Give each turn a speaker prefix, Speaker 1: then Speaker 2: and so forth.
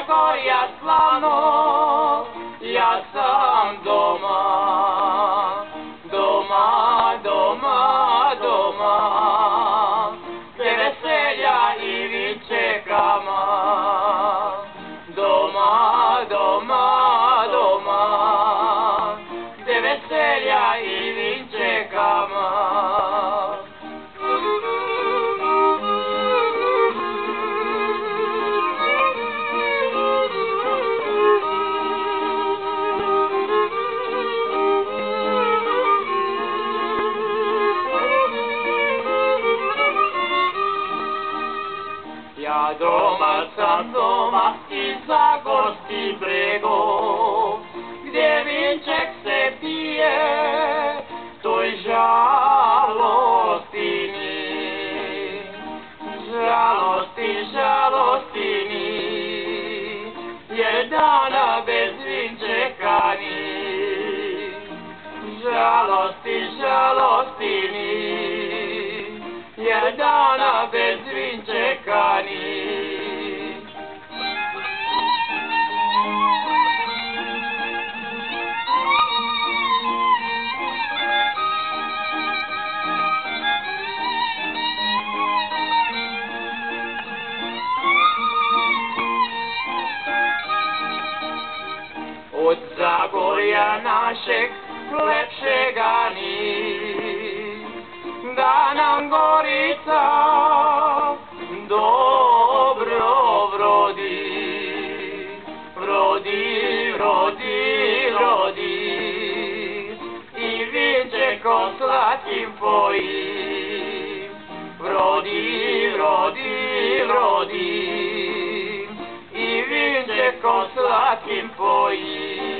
Speaker 1: Zagorja slavno, ja sam doma, doma, doma, doma, gde veselja i vičekama, doma, doma, doma, gde veselja i vičekama. Ja doma sam doma iza Gorskih bregov, gdje vinček se pije, toj žalostini, žalosti, žalostini, jer dana bez vinčeka ni, žalosti, žalostini, jer dana bez vinčeka ni. Od Zagorja našeg lepšega ni, da nam Gorica dobro vrodi, vrodi, vrodi, vrodi, i vinčeko slatkim poji, vrodi, vrodi, vrodi, i vinčeko slatkim poji.